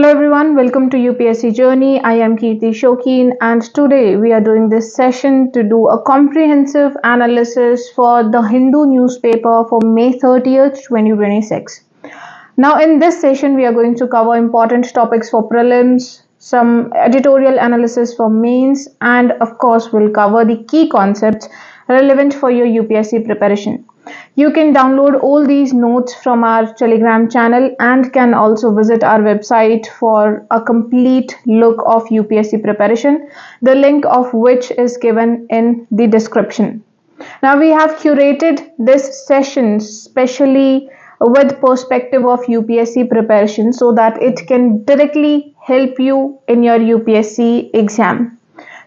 Hello everyone, welcome to UPSC Journey. I am Kirti Shokeen and today we are doing this session to do a comprehensive analysis for the Hindu newspaper for May 30th, 2026. Now in this session we are going to cover important topics for prelims, some editorial analysis for mains, and of course we'll cover the key concepts relevant for your UPSC preparation. You can download all these notes from our Telegram channel and can also visit our website for a complete look of UPSC preparation, the link of which is given in the description. Now we have curated this session specially with perspective of UPSC preparation so that it can directly help you in your UPSC exam.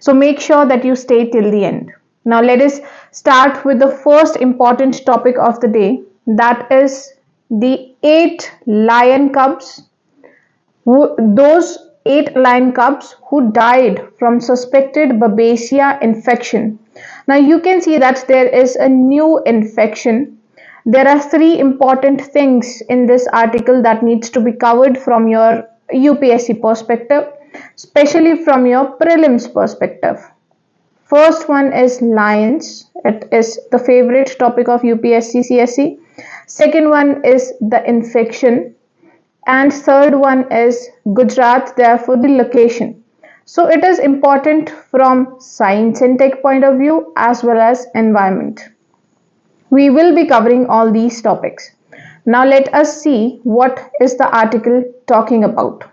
So make sure that you stay till the end. Now let us start with the first important topic of the day, that is the 8 lion cubs, those 8 lion cubs who died from suspected Babesia infection. Now you can see that there is a new infection. There are 3 important things in this article that needs to be covered from your UPSC perspective, especially from your prelims perspective. First one is lions. It is the favorite topic of UPSC CSE. Second one is the infection. And third one is Gujarat, therefore the location. So it is important from science and tech point of view as well as environment. We will be covering all these topics. Now let us see what is the article talking about.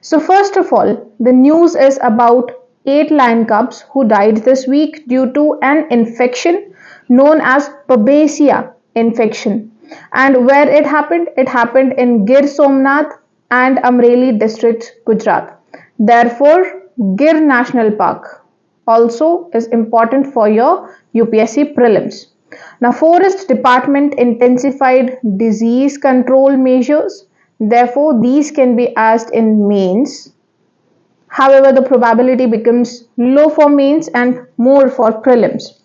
So first of all, the news is about 8 lion cubs who died this week due to an infection known as Babesia infection. And where it happened? It happened in Gir Somnath and Amreli district, Gujarat. Therefore, Gir National Park also is important for your UPSC prelims. Now, Forest Department intensified disease control measures. Therefore, these can be asked in mains. However, the probability becomes low for mains and more for prelims.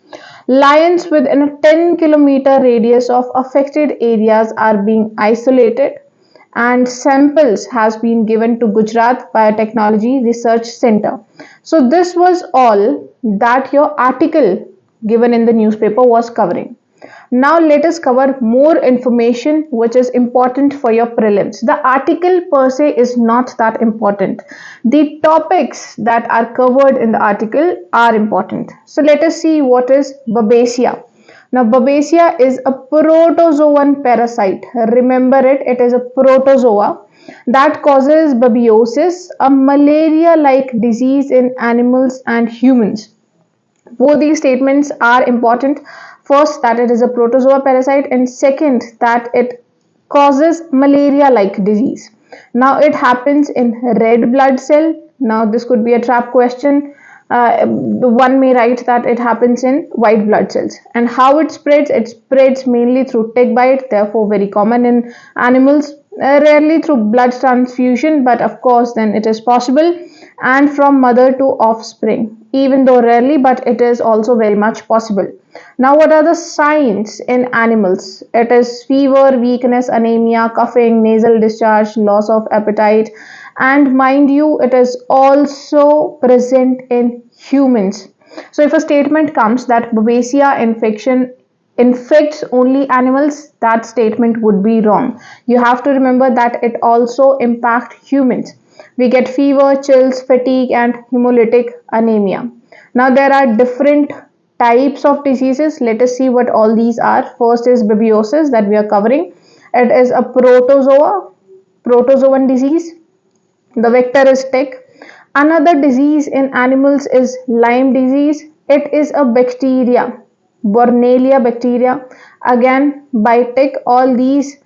Lions within a 10-kilometer radius of affected areas are being isolated and samples has been given to Gujarat Biotechnology Research Center. So this was all that your article given in the newspaper was covering. Now let us cover more information which is important for your prelims. The article per se is not that important. The topics that are covered in the article are important. So let us see what is Babesia. Now Babesia is a protozoan parasite. Remember it, it is a protozoa that causes babiosis, a malaria-like disease in animals and humans. Both these statements are important. First, that it is a protozoa parasite, and second, that it causes malaria-like disease. Now, it happens in red blood cell. Now, this could be a trap question. One may write that it happens in white blood cells. And how it spreads mainly through tick bite, therefore very common in animals. Rarely through blood transfusion, but of course then it is possible, and from mother to offspring, even though rarely, but it is also very much possible. Now what are the signs in animals? It is fever, weakness, anemia, coughing, nasal discharge, loss of appetite, and mind you, it is also present in humans. So if a statement comes that Babesia infection infects only animals, that statement would be wrong. You have to remember that it also impacts humans. We get fever, chills, fatigue, and hemolytic anemia. Now there are different types of diseases. Let us see what all these are. First is babiosis that we are covering. It is a protozoan disease. The vector is tick. Another disease in animals is Lyme disease. It is a bacteria, Borrelia bacteria, again by tick. All these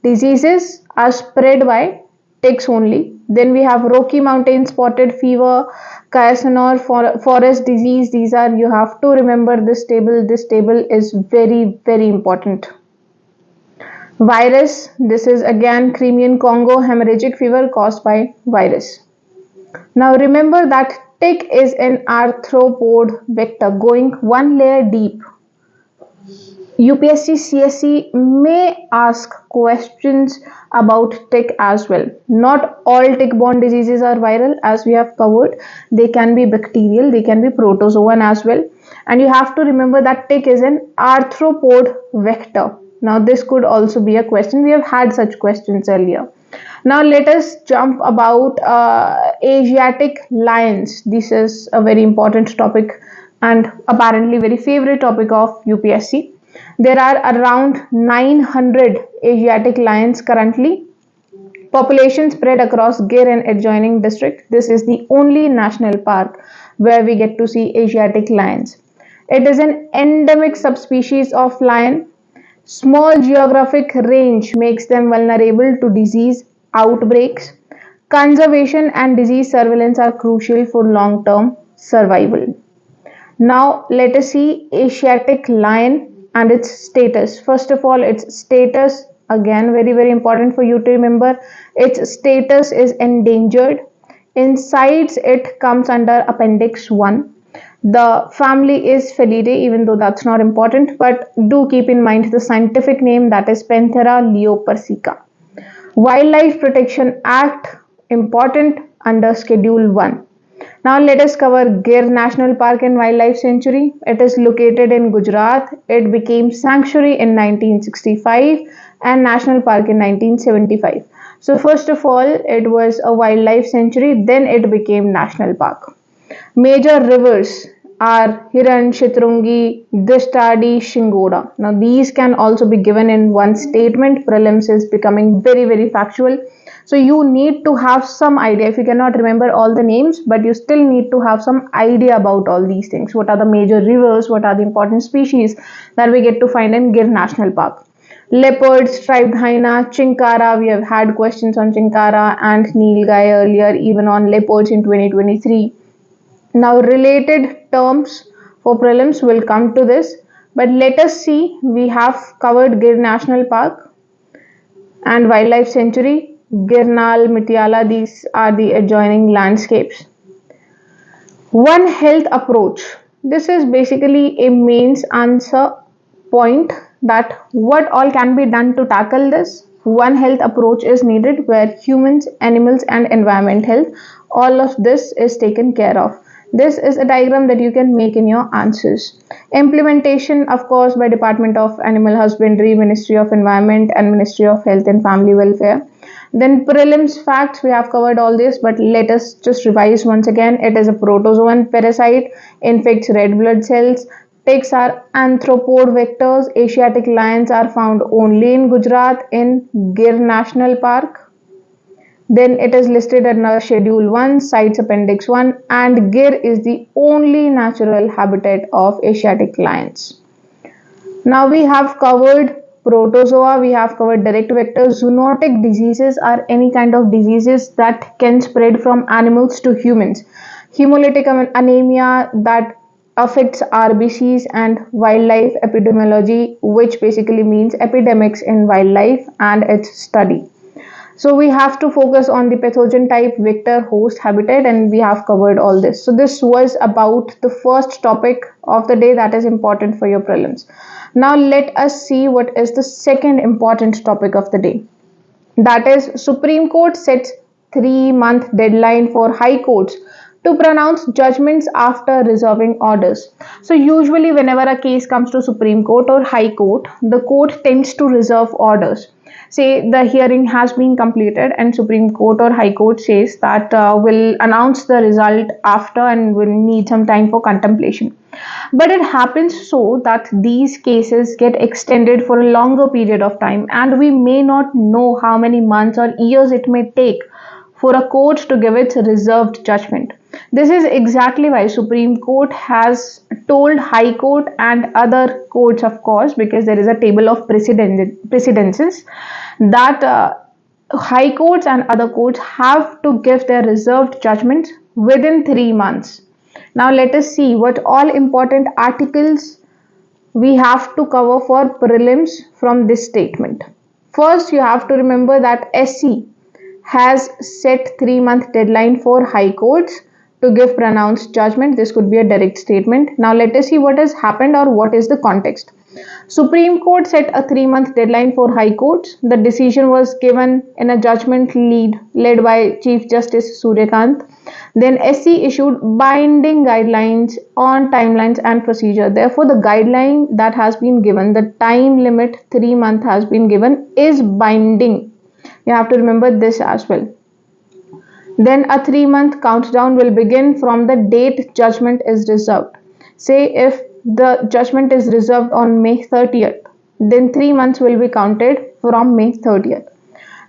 diseases are spread by ticks only. Then we have Rocky Mountain spotted fever, Cayesanor forest disease. These are, you have to remember this table. This table is very, very important. Virus, this is again Crimean Congo hemorrhagic fever caused by virus. Now remember that tick is an arthropod vector going one layer deep. UPSC CSE may ask questions about tick as well. Not all tick-borne diseases are viral, as we have covered. They can be bacterial, they can be protozoan as well. And you have to remember that tick is an arthropod vector. Now, this could also be a question. We have had such questions earlier. Now, let us jump about Asiatic lions. This is a very important topic and apparently very favorite topic of UPSC. There are around 900 Asiatic lions currently. Population spread across Gir and adjoining district. This is the only national park where we get to see Asiatic lions. It is an endemic subspecies of lion. Small geographic range makes them vulnerable to disease outbreaks. Conservation and disease surveillance are crucial for long-term survival. Now, let us see Asiatic lion and its status. First of all, its status, again, very important for you to remember. Its status is endangered. Inside it comes under Appendix 1. The family is Felidae, even though that's not important, but do keep in mind the scientific name, that is Panthera leopersica. Wildlife Protection Act, important, under Schedule 1. Now let us cover Gir National Park and Wildlife Sanctuary. It is located in Gujarat. It became sanctuary in 1965 and national park in 1975. So first of all, it was a wildlife sanctuary, then it became national park. Major rivers are Hiran, Shitrungi, Dishtadi, Shingoda. Now these can also be given in one statement. Prelims is becoming very factual. So you need to have some idea. If you cannot remember all the names, but you still need to have some idea about all these things. What are the major rivers? What are the important species that we get to find in Gir National Park? Leopard, striped hyena, chinkara. We have had questions on chinkara and nilgai earlier, even on leopards in 2023. Now, related terms for prelims will come to this, but let us see. We have covered Gir National Park and Wildlife Sanctuary. Girnal, Mityala, these are the adjoining landscapes. One Health approach. This is basically a mains answer point that what all can be done to tackle this. One Health approach is needed where humans, animals and environment health, all of this is taken care of. This is a diagram that you can make in your answers. Implementation, of course, by Department of Animal Husbandry, Ministry of Environment and Ministry of Health and Family Welfare. Then prelims facts, we have covered all this, but let us just revise once again. It is a protozoan parasite, infects red blood cells. Ticks are arthropod vectors. Asiatic lions are found only in Gujarat in Gir National Park. Then it is listed under Schedule 1, Sites Appendix 1, and Gir is the only natural habitat of Asiatic lions. Now we have covered protozoa, we have covered direct vectors. Zoonotic diseases are any kind of diseases that can spread from animals to humans. Hemolytic anemia, that affects RBCs, and wildlife epidemiology, which basically means epidemics in wildlife and its study. So we have to focus on the pathogen type, vector, host, habitat, and we have covered all this. So this was about the first topic of the day that is important for your prelims. Now let us see what is the second important topic of the day. That is, Supreme Court sets 3-month deadline for high courts to pronounce judgments after reserving orders. So usually whenever a case comes to Supreme Court or High Court, the court tends to reserve orders. Say the hearing has been completed and Supreme Court or High Court says that will announce the result after and will need some time for contemplation. But it happens so that these cases get extended for a longer period of time, and we may not know how many months or years it may take for a court to give its reserved judgment. This is exactly why Supreme Court has told High Court and other courts, of course, because there is a table of precedences, that High Courts and other courts have to give their reserved judgments within 3 months. Now let us see what all important articles we have to cover for prelims from this statement. First, you have to remember that SC has set 3-month deadline for High Courts to give pronounced judgment. This could be a direct statement. Now let us see what has happened or what is the context. Supreme Court set a 3-month deadline for High Courts. The decision was given in a judgment led by Chief Justice Suryakant. Then SC issued binding guidelines on timelines and procedure. Therefore, the guideline that has been given, the time limit 3 months has been given, is binding. You have to remember this as well. Then a 3-month countdown will begin from the date judgment is reserved. Say if the judgment is reserved on May 30th, then 3 months will be counted from May 30th.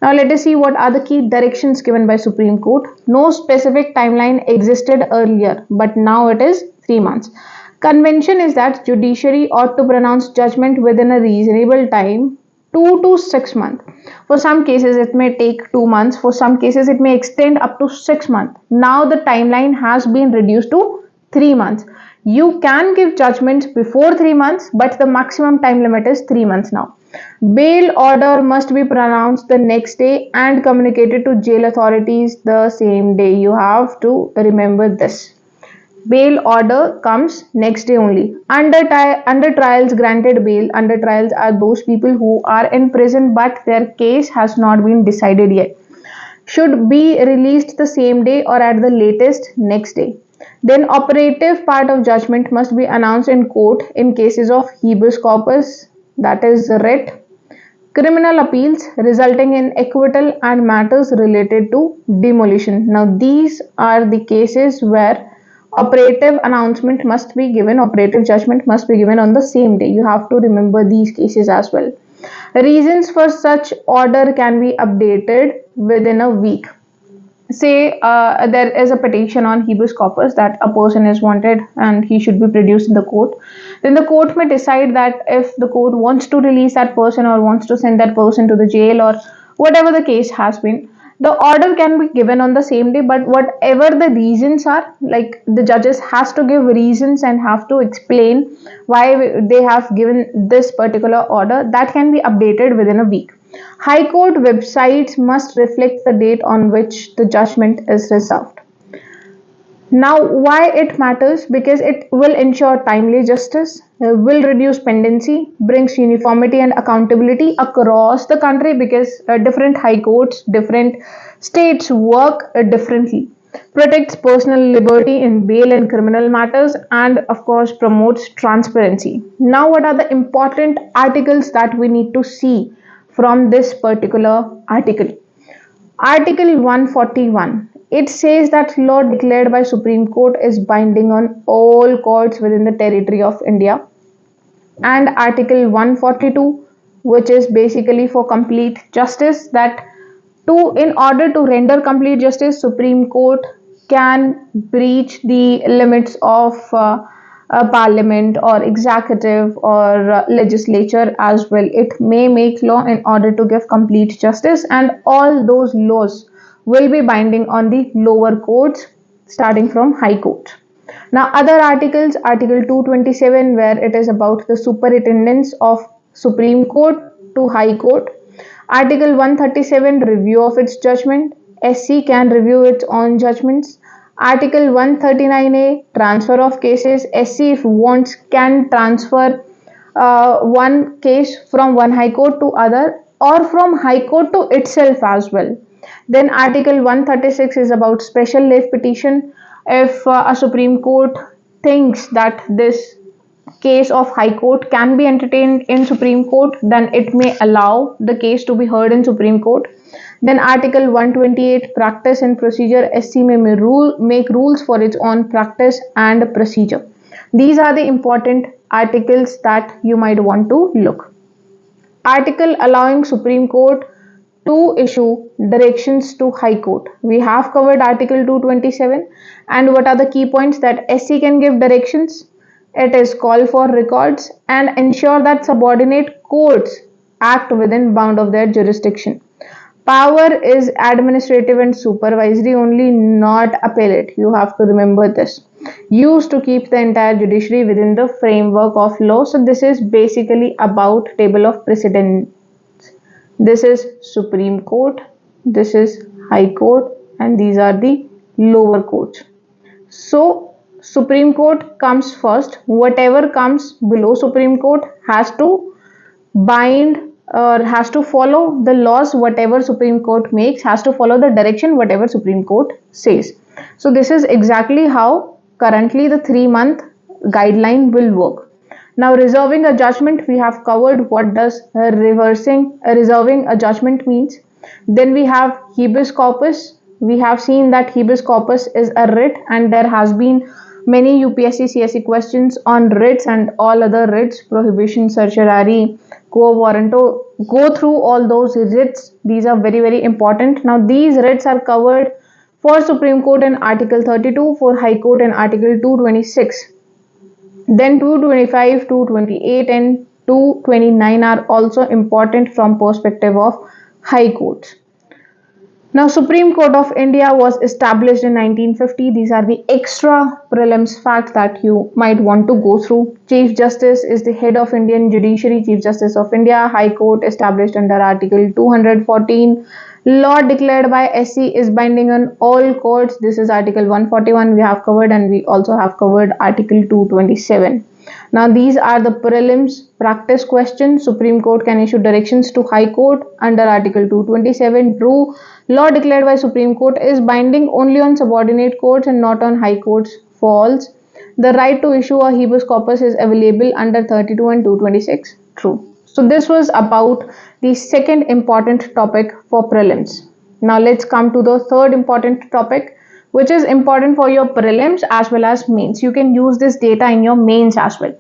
Now let us see what are the key directions given by Supreme Court. No specific timeline existed earlier, but now it is 3 months. Convention is that judiciary ought to pronounce judgment within a reasonable time, 2 to 6 months. For some cases it may take 2 months, for some cases it may extend up to 6 months. Now the timeline has been reduced to 3 months. You can give judgments before 3 months, but the maximum time limit is 3 months now. Bail order must be pronounced the next day and communicated to jail authorities the same day. You have to remember this. Bail order comes next day only. Under trials granted bail. Under trials are those people who are in prison but their case has not been decided yet. Should be released the same day or at the latest next day. Then operative part of judgment must be announced in court in cases of habeas corpus, that is writ, criminal appeals resulting in acquittal and matters related to demolition. Now these are the cases where operative announcement must be given, operative judgment must be given on the same day. You have to remember these cases as well. Reasons for such order can be updated within a week. Say there is a petition on habeas corpus that a person is wanted and he should be produced in the court. Then the court may decide that if the court wants to release that person or wants to send that person to the jail or whatever the case has been, the order can be given on the same day, but whatever the reasons are, like the judges has to give reasons and have to explain why they have given this particular order, that can be updated within a week. High Court websites must reflect the date on which the judgment is reserved. Now, why it matters? Because it will ensure timely justice, will reduce pendency, brings uniformity and accountability across the country because different high courts, different states work differently, protects personal liberty in bail and criminal matters, and of course promotes transparency. Now, what are the important articles that we need to see from this particular article? Article 141. It says that law declared by Supreme Court is binding on all courts within the territory of India. And Article 142, which is basically for complete justice, that in order to render complete justice, Supreme Court can breach the limits of parliament or executive or legislature as well. It may make law in order to give complete justice, and all those laws will be binding on the lower courts starting from high court. Now other articles, article 227, where it is about the superintendence of Supreme Court to high court. Article 137, review of its judgment. SC can review its own judgments. Article 139A, transfer of cases. SC, if wants, can transfer one case from one high court to other or from high court to itself as well. Then Article 136 is about special leave petition. If a Supreme Court thinks that this case of High Court can be entertained in Supreme Court, then it may allow the case to be heard in Supreme Court. Then Article 128, practice and procedure. SC may make rules for its own practice and procedure. These are the important articles that you might want to look. Article allowing Supreme Court to issue directions to High Court. We have covered Article 227, and what are the key points? That SC can give directions, it is call for records, and ensure that subordinate courts act within bound of their jurisdiction. Power is administrative and supervisory only, not appellate. You have to remember this. Used to keep the entire judiciary within the framework of law. So this is basically about table of precedence. This is Supreme Court, this is High Court, and these are the lower courts. So Supreme Court comes first. Whatever comes below Supreme Court has to bind or has to follow the laws. Whatever Supreme Court makes has to follow the direction whatever Supreme Court says. So this is exactly how currently the 3-month guideline will work. Now, reserving a judgment, we have covered what does reserving a judgment means. Then we have habeas corpus. We have seen that habeas corpus is a writ, and there has been many UPSC CSE questions on writs and all other writs, prohibition, certiorari, quo warranto. Go through all those writs. These are very, very important. Now, these writs are covered for Supreme Court in Article 32, for High Court in Article 226. Then 225, 228 and 229 are also important from perspective of High Courts. Now, Supreme Court of India was established in 1950. These are the extra prelims facts that you might want to go through. Chief Justice is the head of Indian Judiciary, Chief Justice of India. High Court established under Article 214. Law declared by SC is binding on all courts. This is Article 141 we have covered, and we also have covered Article 227. Now, these are the prelims practice questions. Supreme Court can issue directions to High Court under Article 227. True. Law declared by Supreme Court is binding only on subordinate courts and not on high courts. False. The right to issue a habeas corpus is available under 32 and 226. True. So this was about the second important topic for prelims. Now let's come to the third important topic, which is important for your prelims as well as mains. You can use this data in your mains as well.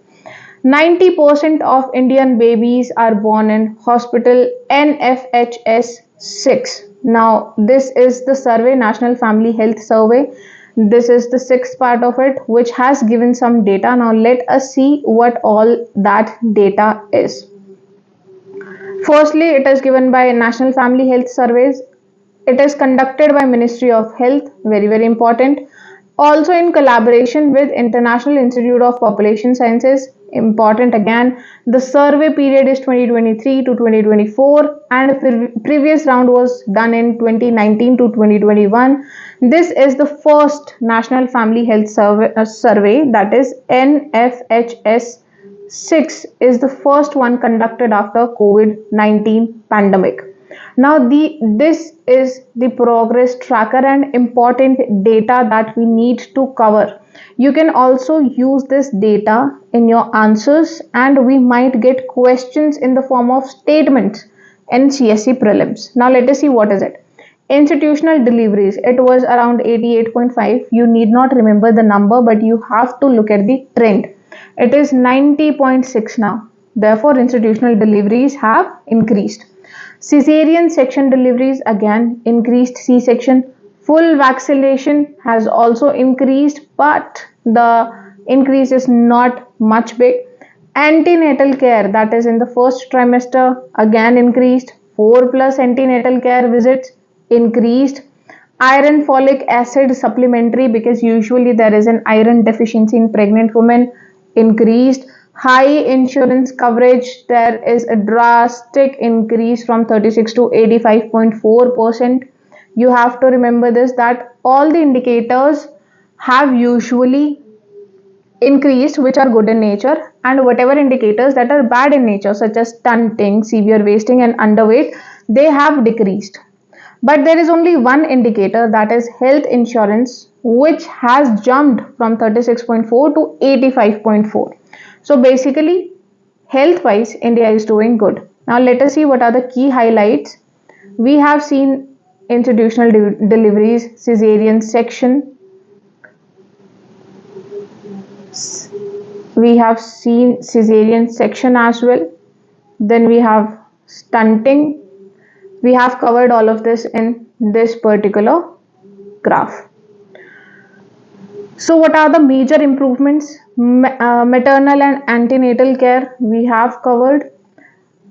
90% of Indian babies are born in hospital NFHS 6. Now, this is the survey, National Family Health Survey. This is the sixth part of it, which has given some data. Now, let us see what all that data is. Firstly, it is given by National Family Health Surveys. It is conducted by Ministry of Health, very, very important. Also in collaboration with International Institute of Population Sciences, important again. The survey period is 2023 to 2024 and previous round was done in 2019 to 2021. This is the first National Family Health survey, that is NFHS 6 is the first one conducted after COVID-19 pandemic. Now this is the progress tracker and important data that we need to cover. You can also use this data in your answers, and we might get questions in the form of statements in CSE prelims. Now let us see what is it. Institutional deliveries, it was around 88.5. You need not remember the number, but you have to look at the trend. It is 90.6 now. Therefore, institutional deliveries have increased. Caesarean section deliveries again increased. C-section. Full vaccination has also increased, but the increase is not much big. Antenatal care, that is in the first trimester, again increased. 4+ antenatal care visits increased. Iron folic acid supplementary, because usually there is an iron deficiency in pregnant women, increased. High insurance coverage, there is a drastic increase from 36 to 85.4%. You have to remember this, that all the indicators have usually increased which are good in nature, and whatever indicators that are bad in nature such as stunting, severe wasting and underweight, they have decreased. But there is only one indicator, that is health insurance, which has jumped from 36.4 to 85.4. So basically, health-wise, India is doing good. Now let us see what are the key highlights. We have seen institutional deliveries, caesarean section. We have seen caesarean section as well. Then we have stunting. We have covered all of this in this particular graph. So what are the major improvements? Maternal and antenatal care we have covered.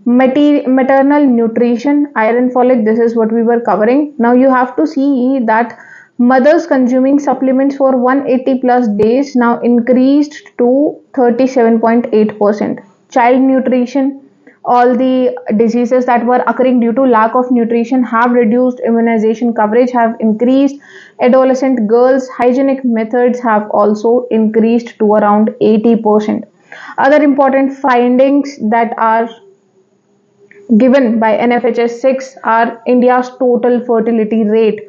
Maternal nutrition, iron folic, this is what we were covering. Now you have to see that mothers consuming supplements for 180+ days now increased to 37.8%. Child nutrition, All the diseases that were occurring due to lack of nutrition have reduced, immunization coverage have increased, adolescent girls hygienic methods have also increased to around 80%. Other important findings that are given by NFHS 6 are India's total fertility rate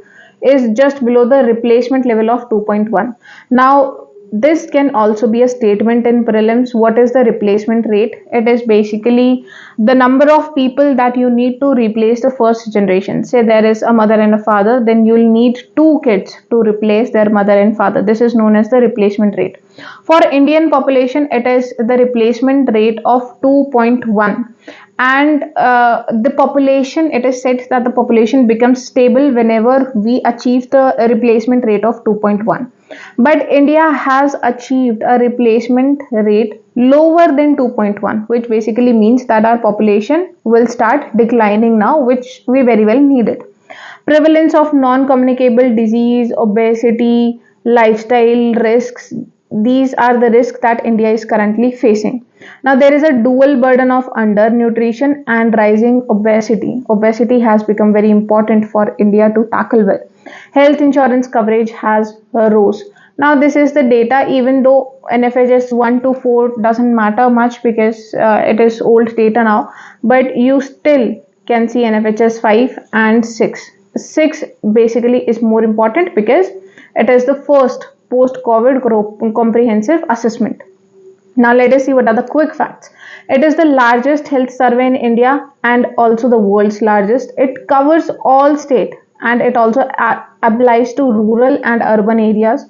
is just below the replacement level of 2.1. Now, this can also be a statement in prelims. What is the replacement rate? It is basically the number of people that you need to replace the first generation. Say there is a mother and a father, then you'll need two kids to replace their mother and father. This is known as the replacement rate. For Indian population, it is the replacement rate of 2.1, and the population, it is said that the population becomes stable whenever we achieve the replacement rate of 2.1, but India has achieved a replacement rate lower than 2.1, which basically means that our population will start declining now, which we very well needed. Prevalence of non-communicable disease, obesity, lifestyle risks, these are the risks that India is currently facing. Now, there is a dual burden of undernutrition and rising obesity. Obesity has become very important for India to tackle well. Health insurance coverage has rose. Now, this is the data, even though NFHS 1 to 4 doesn't matter much because it is old data now, but you still can see NFHS 5 and 6. 6 basically is more important because it is the first post-COVID comprehensive assessment. Now let us see what are the quick facts. It is the largest health survey in India and also the world's largest. It covers all state and it also applies to rural and urban areas.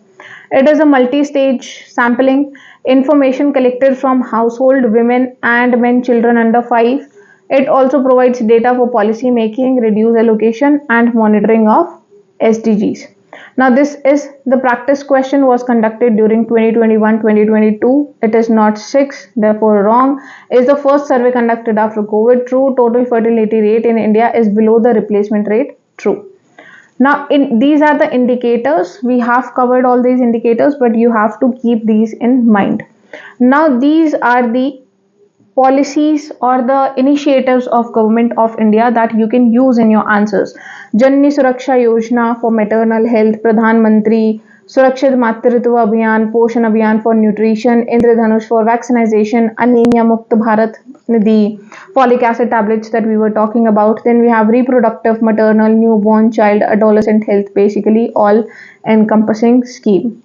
It is a multi-stage sampling, information collected from household, women and men, children under 5. It also provides data for policy making, reduce allocation and monitoring of SDGs. Now this is the practice question was conducted during 2021-2022. It is not 6, therefore wrong. Is the first survey conducted after COVID? True. Total fertility rate in India is below the replacement rate? True. Now these are the indicators. We have covered all these indicators, but you have to keep these in mind. Now these are the policies or the initiatives of government of India that you can use in your answers. Janani Suraksha Yojana for maternal health, Pradhan Mantri Surakshit Matritva Abhiyan, Poshan Abhiyan for nutrition, Indradhanush for vaccination, Anemia Mukt Bharat, the folic acid tablets that we were talking about. Then we have reproductive, maternal, newborn, child, adolescent health, basically all encompassing scheme.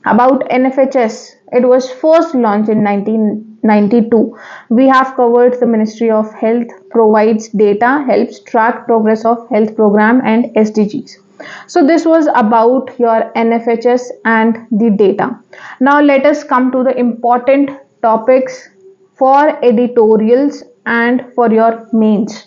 About NFHS, it was first launched in 1992. We have covered the Ministry of Health provides data, helps track progress of health program and SDGs. So this was about your NFHS and the data. Now let us come to the important topics for editorials and for your mains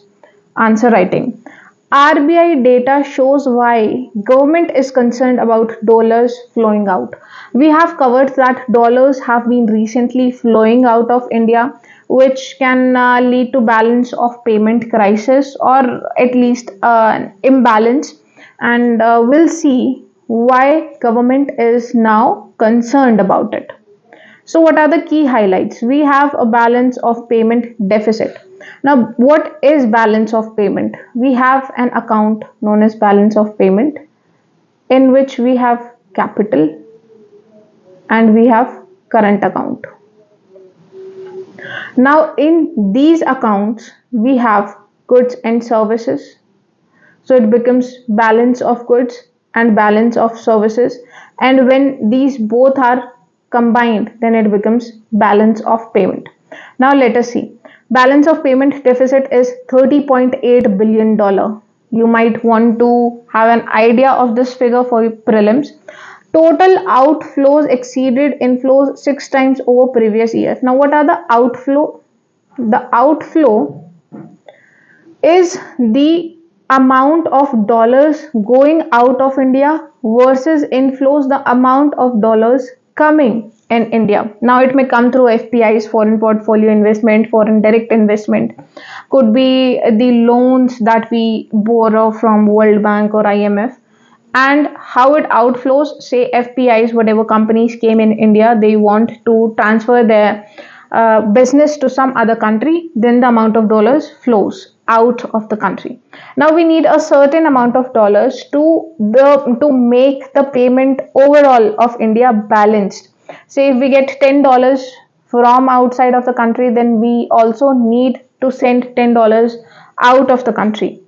answer writing. RBI data shows why government is concerned about dollars flowing out. We have covered that dollars have been recently flowing out of India, which can lead to balance of payment crisis or at least an imbalance, and we'll see why government is now concerned about it. So what are the key highlights? We have a balance of payment deficit. Now, what is balance of payment? We have an account known as balance of payment in which we have capital and we have current account. Now, in these accounts, we have goods and services. So it becomes balance of goods and balance of services. And when these both are combined, then it becomes balance of payment. Now let us see. Balance of payment deficit is $30.8 billion. You might want to have an idea of this figure for prelims. Total outflows exceeded inflows 6 times over previous year. Now what are the outflow? The outflow is the amount of dollars going out of India versus inflows, the amount of dollars coming in India. Now it may come through FPIs, foreign portfolio investment, foreign direct investment, could be the loans that we borrow from World Bank or IMF, and how it outflows. Say FPIs, whatever companies came in India, they want to transfer their business to some other country, then the amount of dollars flows out of the country. Now we need a certain amount of dollars to make the payment overall of India balanced. Say if we get $10 from outside of the country, then we also need to send $10 out of the country.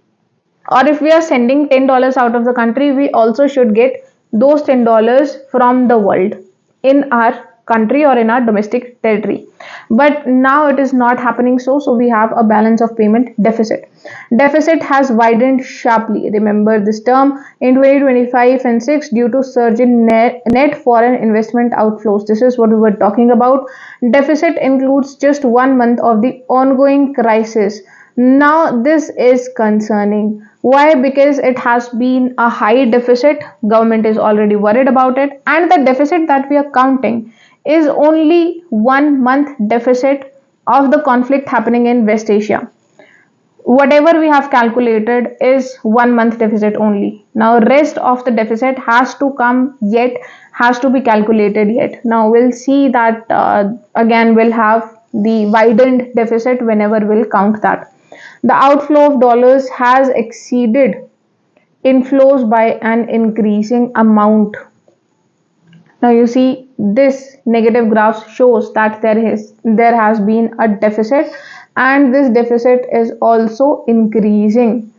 Or if we are sending $10 out of the country, we also should get those $10 from the world in our country or in our domestic territory. But now it is not happening, so we have a balance of payment deficit. Deficit has widened sharply. Remember this term in 2025 and 6 due to surge in net foreign investment outflows. This is what we were talking about. Deficit includes just 1 month of the ongoing crisis. Now this is concerning. Why? Because it has been a high deficit. Government is already worried about it, and the deficit that we are counting is only 1 month deficit of the conflict happening in West Asia. Whatever we have calculated is 1 month deficit only. Now rest of the deficit has to come yet, has to be calculated yet. Now we'll see that again we'll have the widened deficit whenever we'll count that. The outflow of dollars has exceeded inflows by an increasing amount. Now you see this negative graph shows that there has been a deficit, and this deficit is also increasing.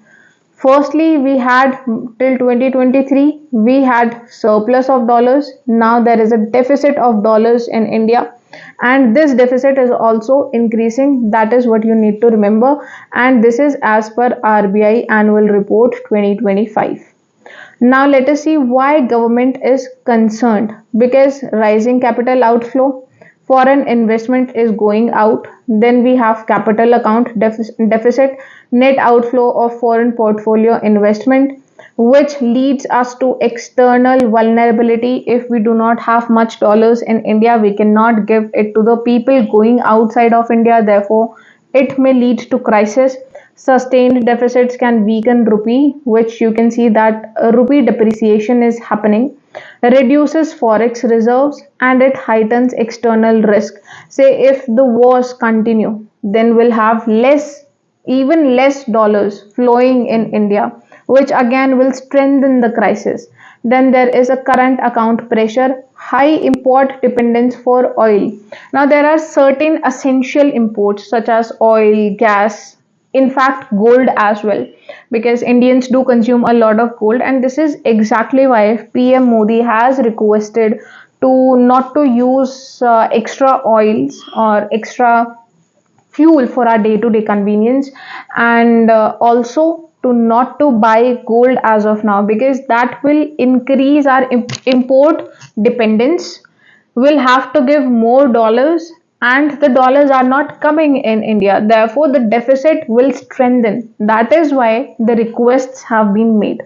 Firstly, we had till 2023 we had surplus of dollars. Now there is a deficit of dollars in India, and this deficit is also increasing. That is what you need to remember, and this is as per RBI annual report 2025. Now let us see why government is concerned. Because rising capital outflow, foreign investment is going out, then we have capital account deficit, net outflow of foreign portfolio investment, which leads us to external vulnerability. If we do not have much dollars in India, we cannot give it to the people going outside of India. Therefore, it may lead to crisis. Sustained deficits can weaken rupee, which you can see that rupee depreciation is happening, reduces forex reserves, and it heightens external risk. Say if the wars continue, then we'll have even less dollars flowing in India, which again will strengthen the crisis. Then there is a current account pressure, high import dependence for oil. Now there are certain essential imports such as oil, gas, in fact gold as well, because Indians do consume a lot of gold, and this is exactly why PM Modi has requested to not to use extra oils or extra fuel for our day-to-day convenience, and also to not to buy gold as of now, because that will increase our import dependence. We'll have to give more dollars, and the dollars are not coming in India. Therefore, the deficit will strengthen. That is why the requests have been made.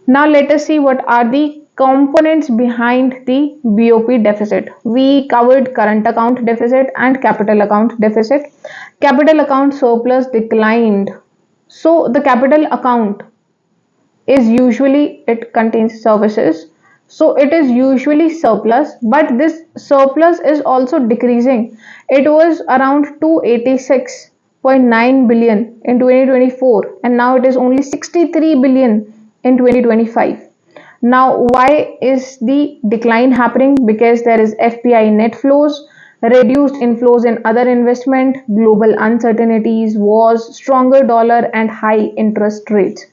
Now let us see what are the components behind the BOP deficit. We covered current account deficit and capital account deficit. Capital account surplus declined. So the capital account is usually, it contains services. So it is usually surplus, but this surplus is also decreasing. It was around 286.9 billion in 2024, and now it is only 63 billion in 2025. Now why is the decline happening? Because there is FPI net flows, reduced inflows in other investment, global uncertainties, wars, stronger dollar, and high interest rates.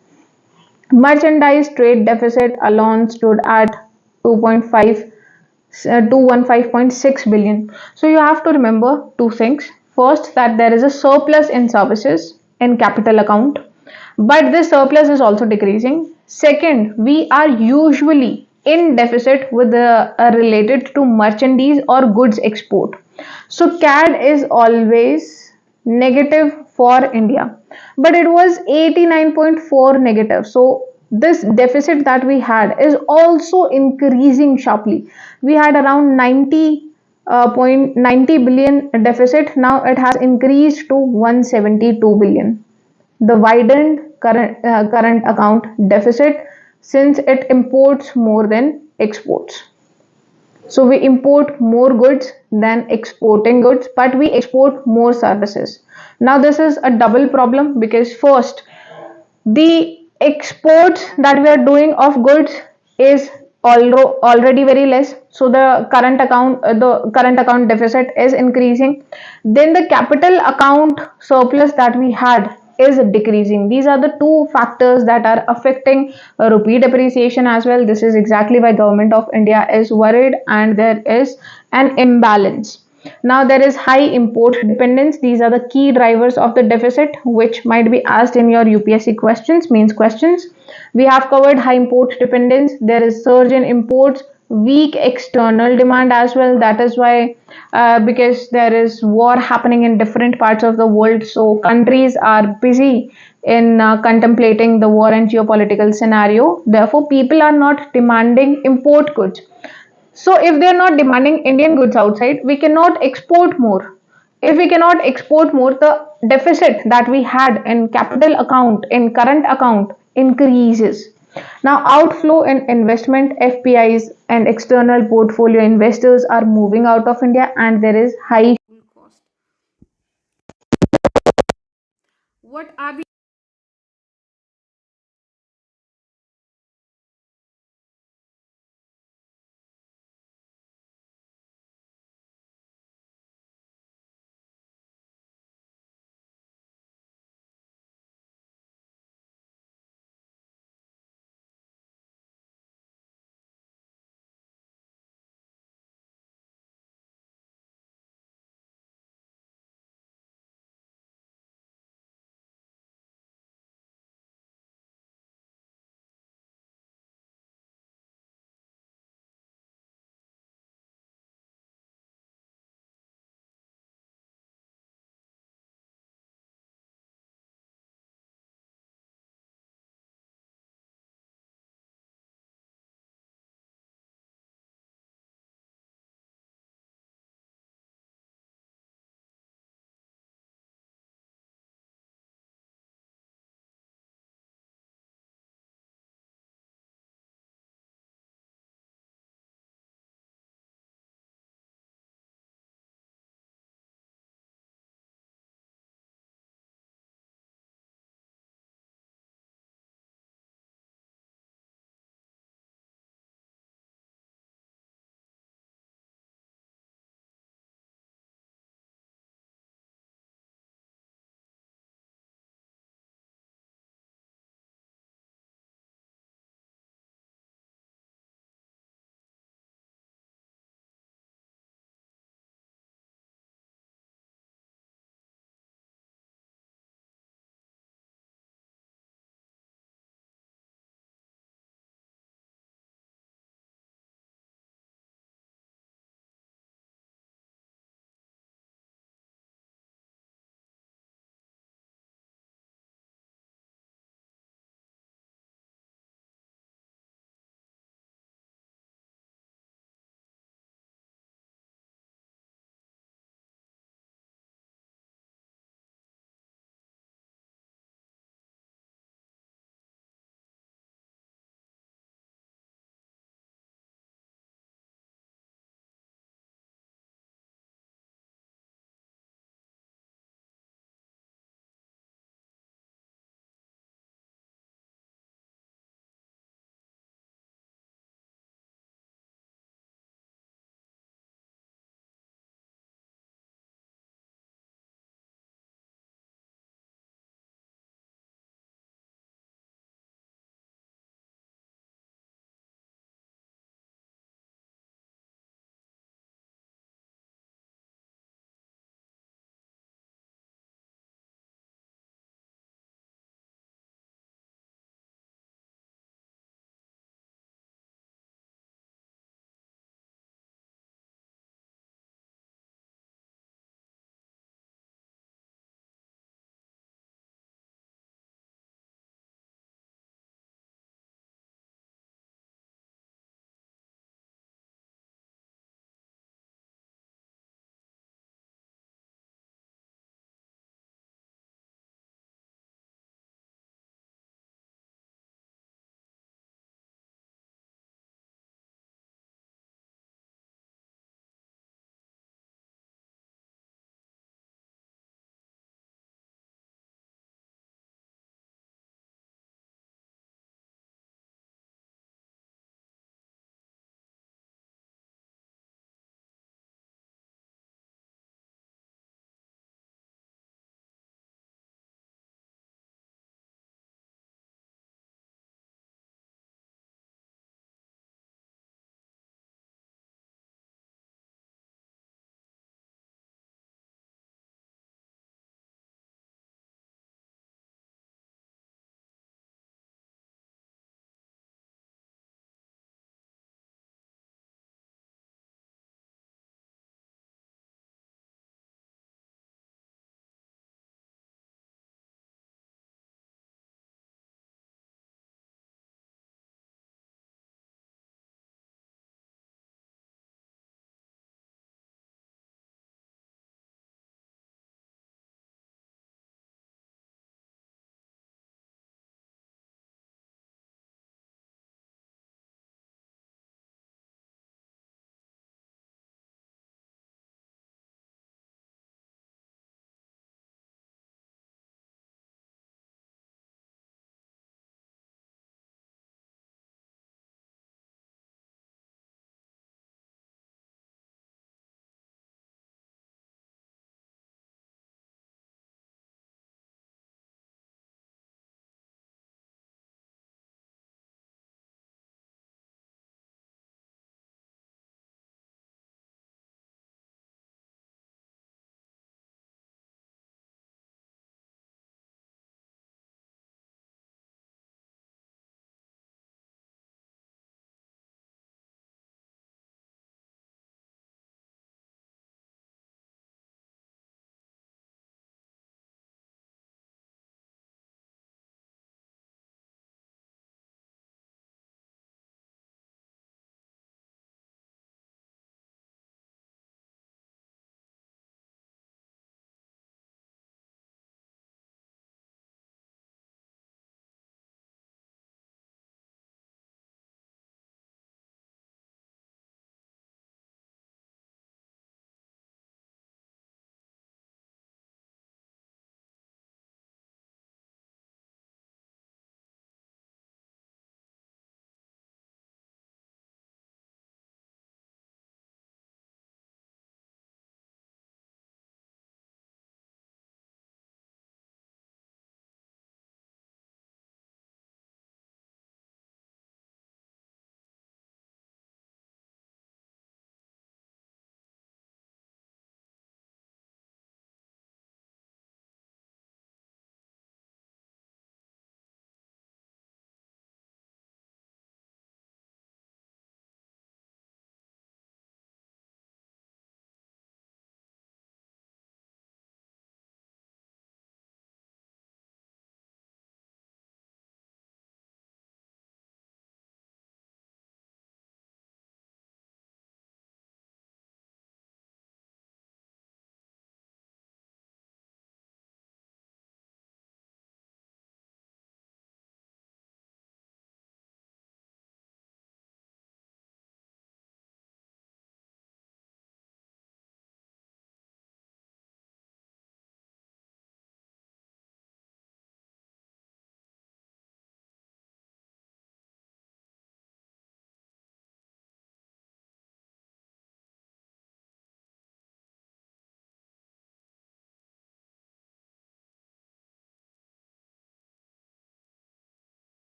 Merchandise trade deficit alone stood at 215.6 billion. So you have to remember two things. First, that there is a surplus in services in capital account, but this surplus is also decreasing. Second, we are usually in deficit with related to merchandise or goods export. So CAD is always negative for India, but it was 89.4 negative. So this deficit that we had is also increasing sharply. We had around 90.90 billion deficit. Now it has increased to 172 billion. The widened current account deficit, since it imports more than exports. So we import more goods than exporting goods, but we export more services. Now this is a double problem because first, the exports that we are doing of goods is already very less, so the current account deficit is increasing. Then the capital account surplus that we had is decreasing. These are the two factors that are affecting rupee depreciation as well. This is exactly why government of India is worried, and there is an imbalance. Now there is high import dependence. These are the key drivers of the deficit, which might be asked in your UPSC questions, means questions. We have covered high import dependence. There is surge in imports, weak external demand as well. That is why, because there is war happening in different parts of the world, so countries are busy in contemplating the war and geopolitical scenario. Therefore, people are not demanding import goods. So if they are not demanding Indian goods outside, we cannot export more. If we cannot export more, the deficit that we had in capital account, in current account, increases. Now, outflow in investment, FPIs and external portfolio investors are moving out of India, and there is high cost. What are the